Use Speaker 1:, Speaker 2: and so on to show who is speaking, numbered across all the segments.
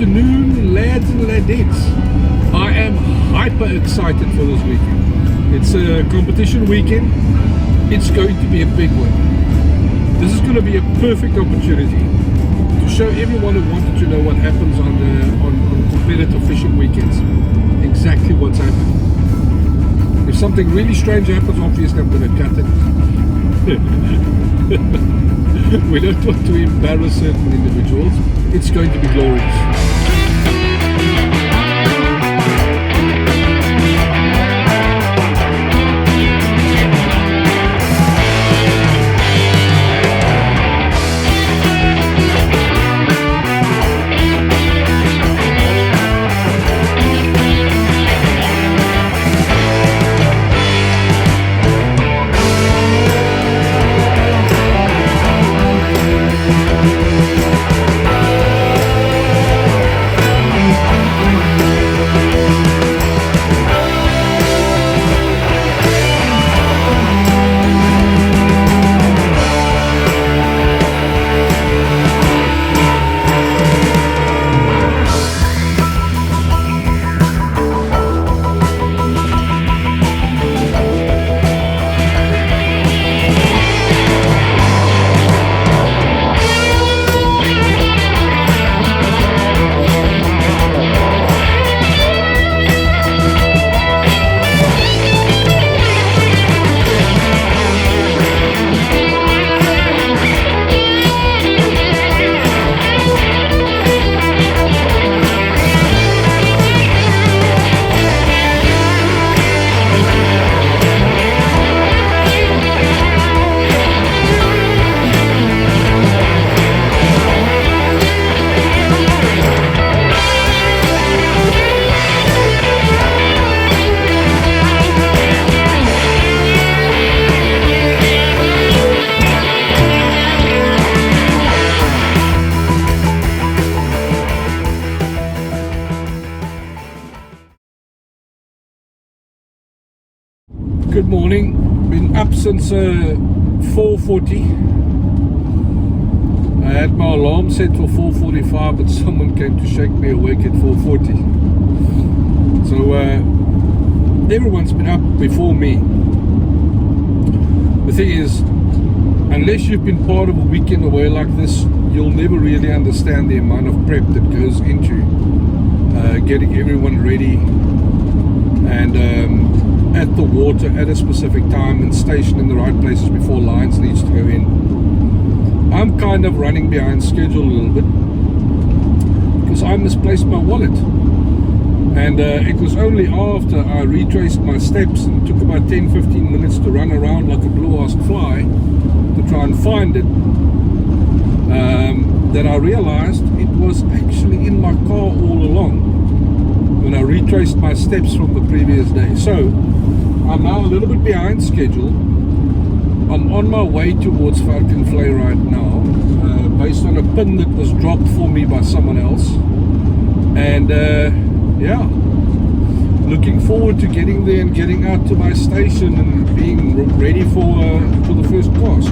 Speaker 1: afternoon, lads and ladettes. I am hyper excited for this weekend. It's a competition weekend. It's going to be a big one. This is going to be a perfect opportunity to show everyone who wanted to know what happens on competitive fishing weekends exactly what's happening. If something really strange happens, obviously I'm going to cut it. We don't want to embarrass certain individuals. It's going to be glorious. Good morning. Been up since 4:40. I had my alarm set for 4:45, but someone came to shake me awake at 4:40. So everyone's been up before me. The thing is, unless you've been part of a weekend away like this, you'll never really understand the amount of prep that goes into getting everyone ready and at the water at a specific time and stationed in the right places before lines needs to go in. I'm kind of running behind schedule a little bit because I misplaced my wallet, and it was only after I retraced my steps and took about 10-15 minutes to run around like a blue-assed fly to try and find it that I realized it was actually in my car all along when I retraced my steps from the previous day. So I'm now a little bit behind schedule. I'm on my way towards Varkenvlei right now, based on a pin that was dropped for me by someone else. And yeah, looking forward to getting there and getting out to my station and being ready for the first cast.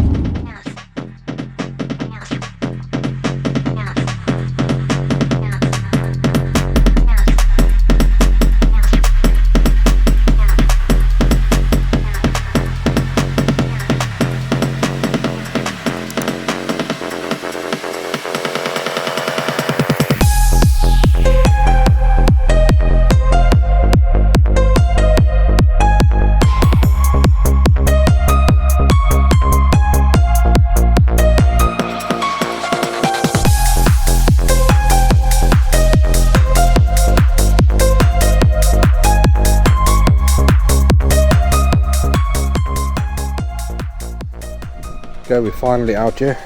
Speaker 1: Okay, we're finally out here.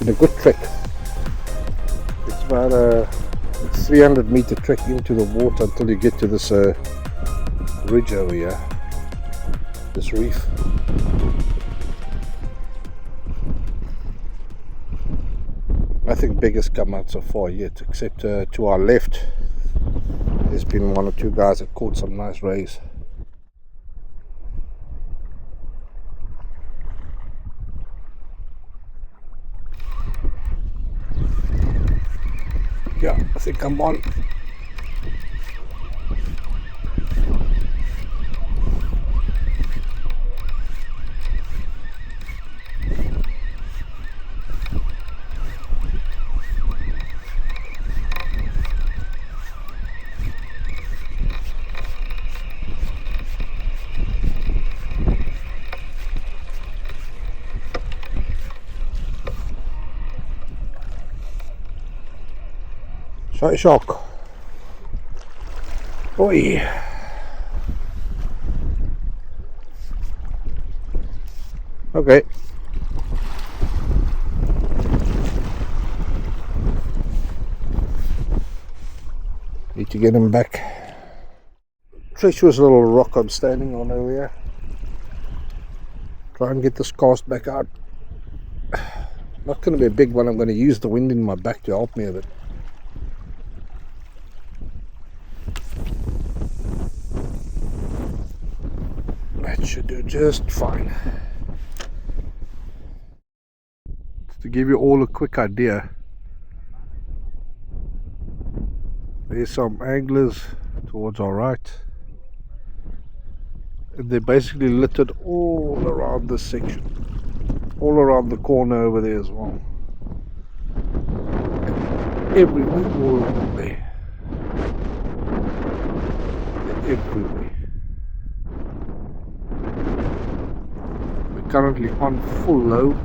Speaker 1: Been a good trek. It's about a 300 meter trek into the water until you get to this ridge over here, this reef. Nothing big has come out so far yet, except to our left there's been one or two guys that caught some nice rays. Yeah, think I'm on. Shy shark. Oi. Okay. Need to get him back. Treacherous little rock I'm standing on over here. Try and get this cast back out. Not going to be a big one. I'm going to use the wind in my back to help me a bit. That should do just fine. To give you all a quick idea, there's some anglers towards our right. They're basically littered all around this section, all around the corner over there as well. Everywhere, all along there. They're everywhere. We're currently on full low,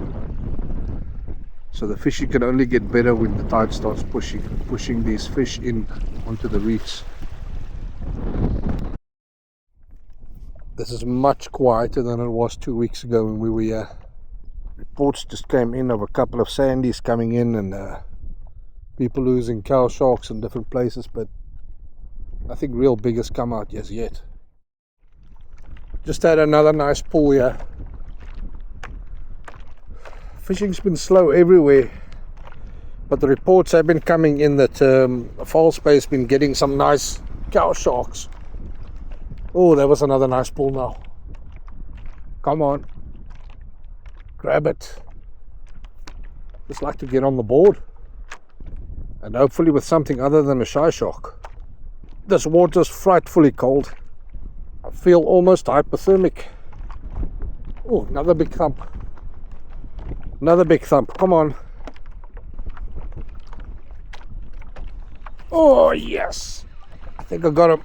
Speaker 1: so the fishing can only get better when the tide starts pushing these fish in onto the reefs. This is much quieter than it was 2 weeks ago when we were here. Reports just came in of a couple of sandies coming in and people losing cow sharks in different places, but nothing real big has come out as yet. Just had another nice pull here. Fishing's been slow everywhere, but the reports have been coming in that False Bay's been getting some nice cow sharks. Oh, that was another nice pull now. Come on. Grab it. Just like to get on the board. And hopefully with something other than a shy shark. This water's frightfully cold. I feel almost hypothermic. Oh, another big thump. Another big thump. Come on. Oh, yes. I think I got him.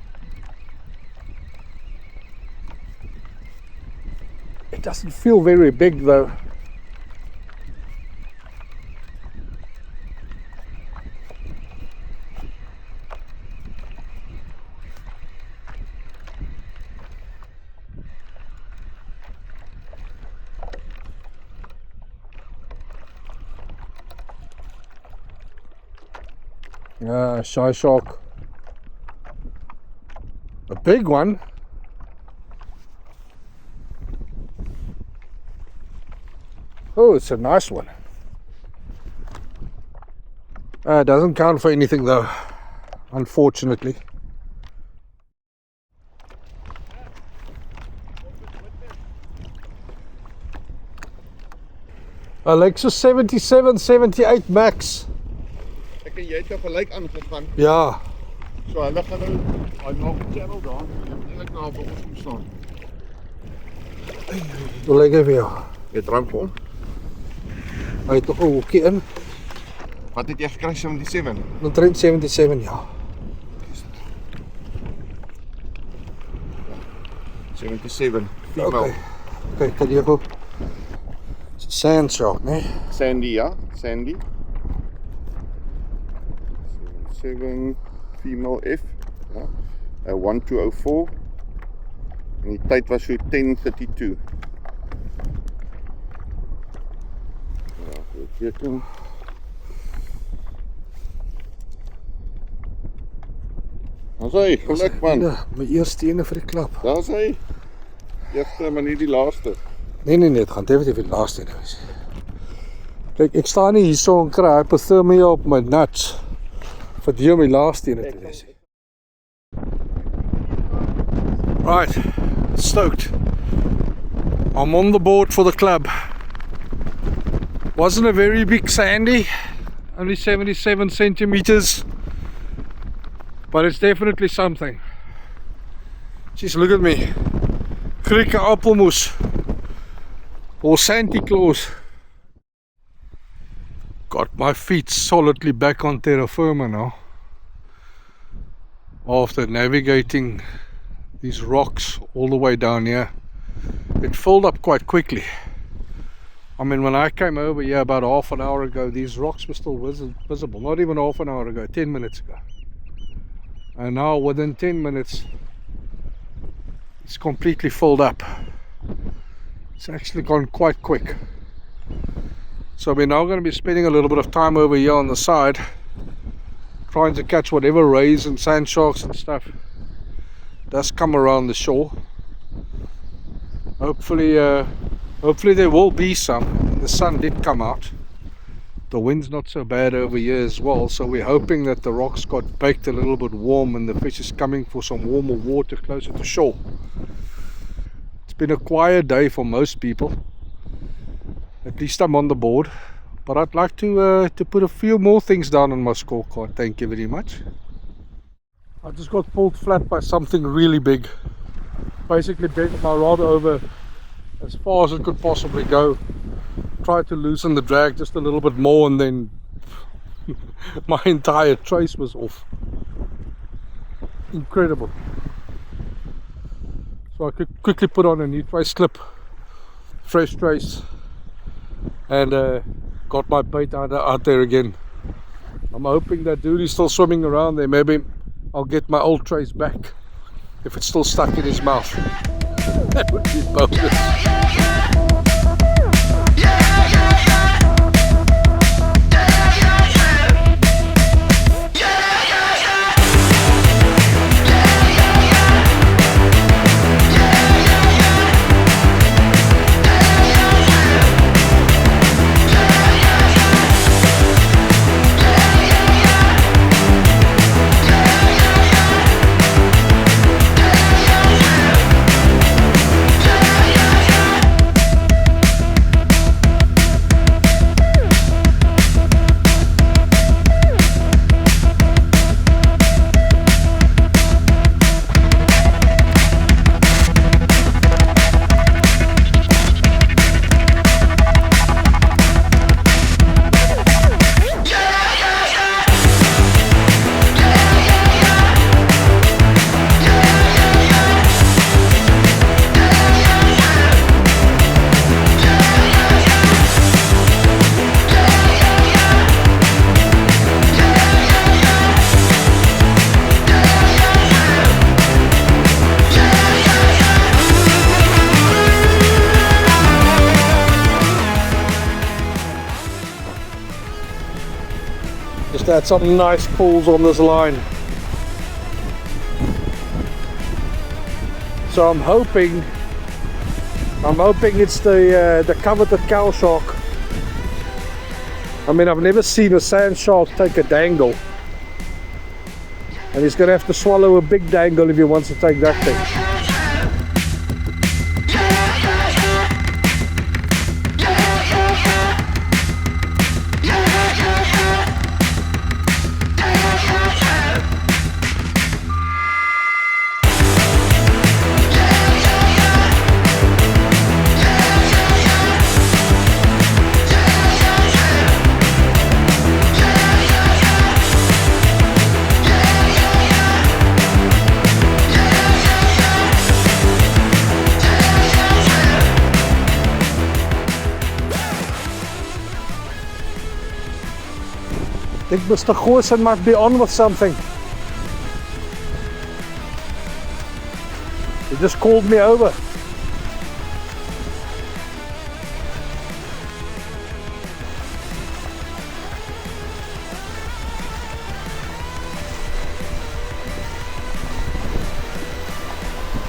Speaker 1: It doesn't feel very big though. Shy shark. A big one. Oh, it's a nice one. It doesn't count for anything though, unfortunately. Alexa 77, 78 max.
Speaker 2: Ek en jy het jou gelyk aangegaan.
Speaker 1: Ja.
Speaker 2: So hulle gaan nou daai nog channel daar. Eintlik nou op ons kom staan.
Speaker 1: Hoe lyk dit vir jou?
Speaker 2: Jy drank hom.
Speaker 1: Hy het toch 'n hoekie in.
Speaker 2: Wat het jy gekry 77?
Speaker 1: Dan trend 77, ja.
Speaker 2: 77.
Speaker 1: Okay. Kijk, kan jy go. Sand shark, nee?
Speaker 2: Sandy, ja, Sandy. 7 female F. Ja. 1204. En die tyd was so 10:32. Ja, goed teken. Daar's hy, geluk man.
Speaker 1: Ja, my eerste ene vir die klap.
Speaker 2: Daar's hy. Eerste, maar nie die laaste.
Speaker 1: Nee, het gaan definitief die laaste ene wees. Kijk, ek staan nie hier so en kry hypothermia op my nuts. Vir die om die laaste ene te wees. Right, stoked. I'm on the board for the club. Wasn't a very big sandy, only 77 centimeters. But it's definitely something. Just look at me. Krikke appelmoes. Or Santa Claus. Got my feet solidly back on terra firma now. After navigating these rocks all the way down here. It filled up quite quickly. I mean, when I came over here about half an hour ago, these rocks were still visible. Not even half an hour ago, 10 minutes ago. And now within 10 minutes, it's completely filled up. It's actually gone quite quick. So we're now going to be spending a little bit of time over here on the side, trying to catch whatever rays and sand sharks and stuff does come around the shore. Hopefully there will be some. The sun did come out. The wind's not so bad over here as well, so we're hoping that the rocks got baked a little bit warm and the fish is coming for some warmer water closer to shore. It's been a quiet day for most people. At least I'm on the board. But I'd like to put a few more things down on my scorecard. Thank you very much. I just got pulled flat by something really big. Basically bent my rod over as far as it could possibly go. Tried to loosen the drag just a little bit more, and then my entire trace was off. Incredible. So I could quickly put on a new trace clip, fresh trace, and got my bait out there again. I'm hoping that dude is still swimming around there. Maybe I'll get my old trace back if it's still stuck in his mouth. That would be bonus. Just had some nice pulls on this line. So I'm hoping it's the coveted cow shark. I mean, I've never seen a sand shark take a dangle, and he's gonna have to swallow a big dangle if he wants to take that thing. I think Mr. Goosen must be on with something. He just called me over.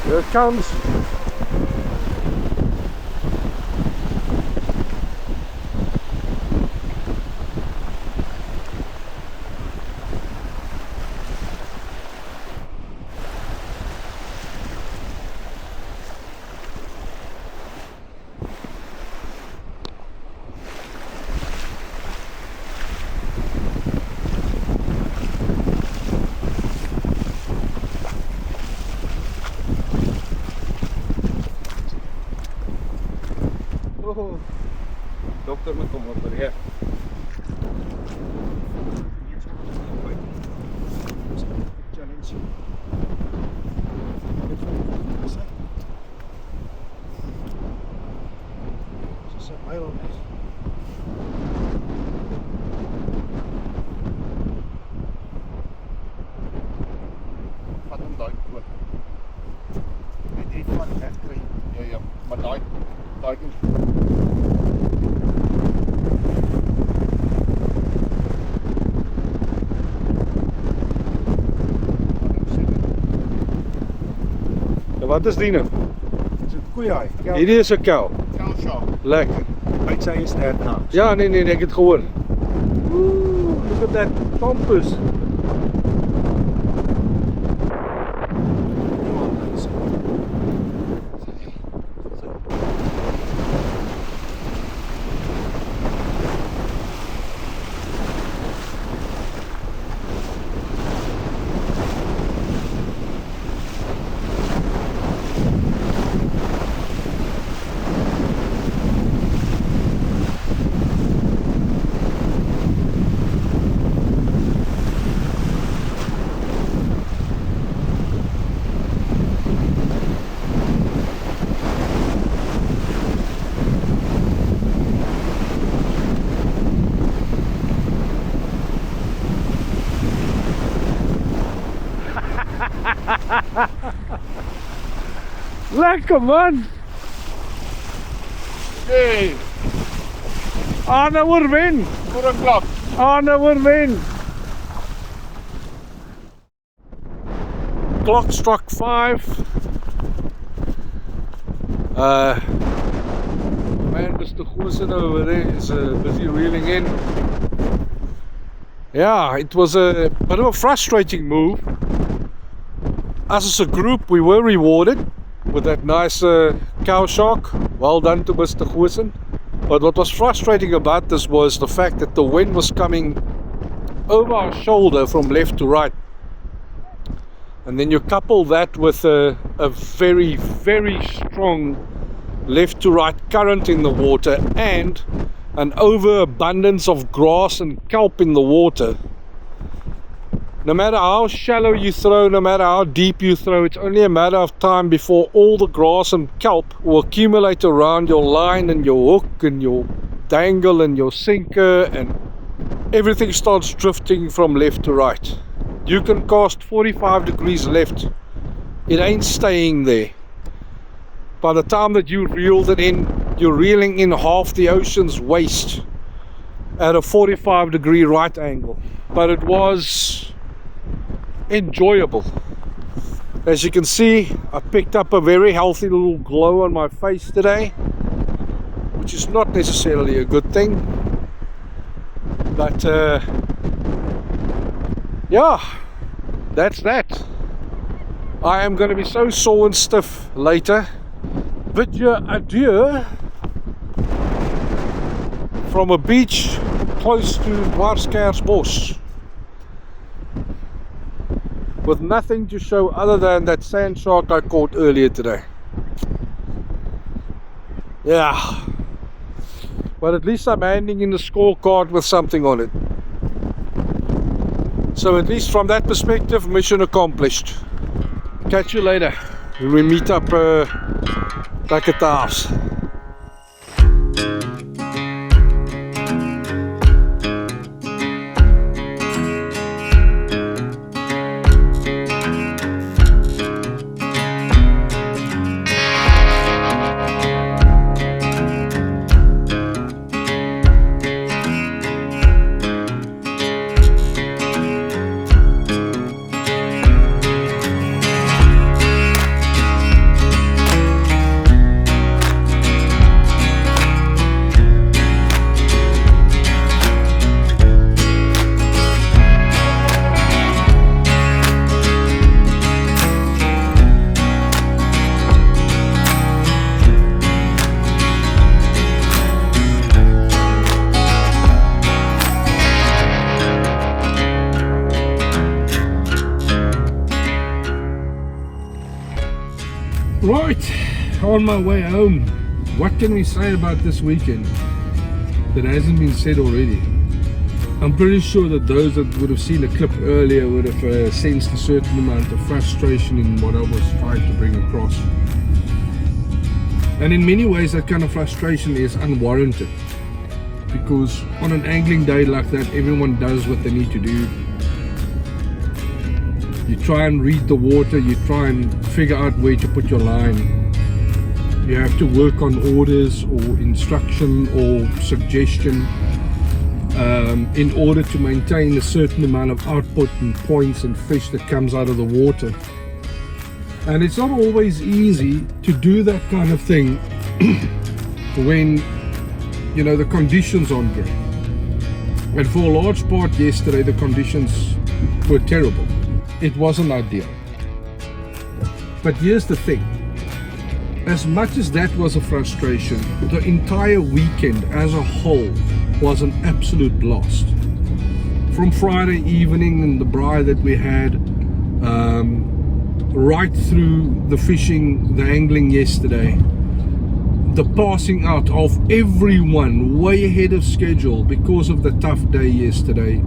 Speaker 1: Here it comes. Oh, dokter moet kom opereer.
Speaker 2: Challenge. Ze zet mij al net. Vat hem daai oor. Net die vlak regkry. Ja, maar daai
Speaker 1: Wat is die nou?
Speaker 2: is 'n koeihaai.
Speaker 1: Hierdie is 'n kou.
Speaker 2: Kelshaw.
Speaker 1: Lekker.
Speaker 2: Hy sê is dit nou.
Speaker 1: Ja, nee, ek het gehoor. Ooh, look at that compass. Lekker man!
Speaker 2: Hey,
Speaker 1: Aan 'n oorwin!
Speaker 2: voor 'n klap.
Speaker 1: Aan 'n oorwin! Clock struck 5. Man, Mr. Goosen over there is busy reeling in. Yeah, it was a bit of a frustrating move. As a group, we were rewarded with that nice cow shark. Well done to Mr. Goosen. But what was frustrating about this was the fact that the wind was coming over our shoulder from left to right. And then you couple that with a very, very strong left to right current in the water and an overabundance of grass and kelp in the water. No matter how shallow you throw, no matter how deep you throw, it's only a matter of time before all the grass and kelp will accumulate around your line and your hook and your dangle and your sinker, and everything starts drifting from left to right. You can cast 45 degrees left, it ain't staying there. By the time that you reeled it in, you're reeling in half the ocean's waste at a 45 degree right angle. But it was enjoyable. As you can see, I picked up a very healthy little glow on my face today, which is not necessarily a good thing. But yeah, that's that. I am going to be so sore and stiff later. Bid you adieu from a beach close to Dwarskersbos, with nothing to show other than that sand shark I caught earlier today. Yeah, but at least I'm handing in the scorecard with something on it. So at least from that perspective, mission accomplished. Catch you later when we meet up back at the house. Right, on my way home. what can we say about this weekend that hasn't been said already? I'm pretty sure that those that would have seen a clip earlier would have sensed a certain amount of frustration in what I was trying to bring across. And in many ways that kind of frustration is unwarranted, because on an angling day like that, everyone does what they need to do. You try and read the water, you try and figure out where to put your line. You have to work on orders or instruction or suggestion in order to maintain a certain amount of output and points and fish that comes out of the water. And it's not always easy to do that kind of thing when, you know, the conditions aren't great. And for a large part yesterday, the conditions were terrible. It wasn't ideal. But here's the thing. As much as that was a frustration, the entire weekend as a whole was an absolute blast. From Friday evening and the braai that we had, right through the fishing, the angling yesterday, the passing out of everyone way ahead of schedule because of the tough day yesterday,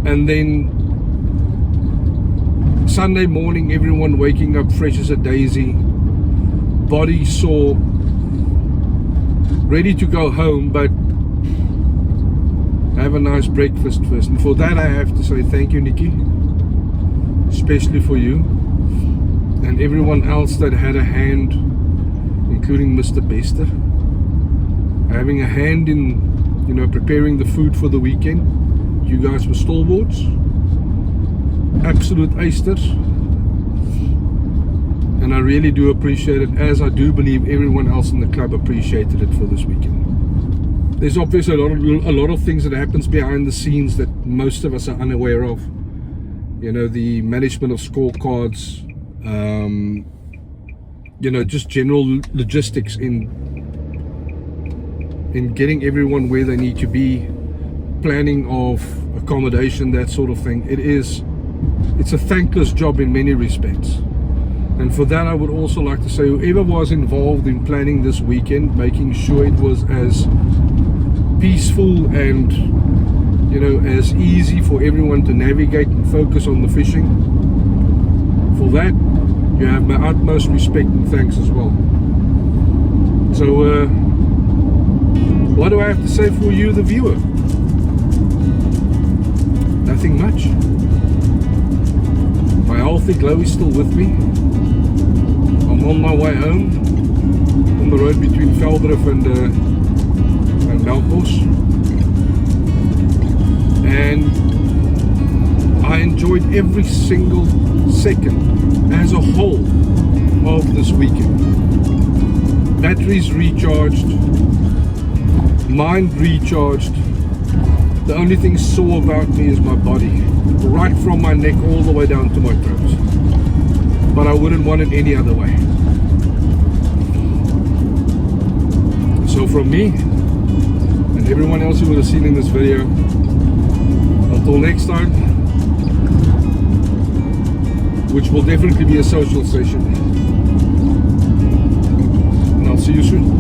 Speaker 1: and then Sunday morning everyone waking up fresh as a daisy, body sore, ready to go home, but have a nice breakfast first. And for that I have to say thank you, Nikki, especially for you and everyone else that had a hand, including Mr. Bester, having a hand in, you know, preparing the food for the weekend. You guys were stalwarts, absolute acers, and I really do appreciate it, as I do believe everyone else in the club appreciated it for this weekend. There's obviously a lot of things that happens behind the scenes that most of us are unaware of. You know, the management of scorecards, you know, just general logistics in getting everyone where they need to be, planning of accommodation, that sort of thing. It's a thankless job in many respects. And for that I would also like to say, whoever was involved in planning this weekend, making sure it was as peaceful and, you know, as easy for everyone to navigate and focus on the fishing, for that you have my utmost respect and thanks as well. So what do I have to say for you, the viewer? Nothing much. My healthy glow is still with me. I'm on my way home on the road between Veldrift and Melkbos, and I enjoyed every single second as a whole of this weekend. Batteries recharged, mind recharged. The only thing sore about me is my body, right from my neck all the way down to my toes, but I wouldn't want it any other way. So from me and everyone else who would have seen in this video, until next time, which will definitely be a social session, and I'll see you soon.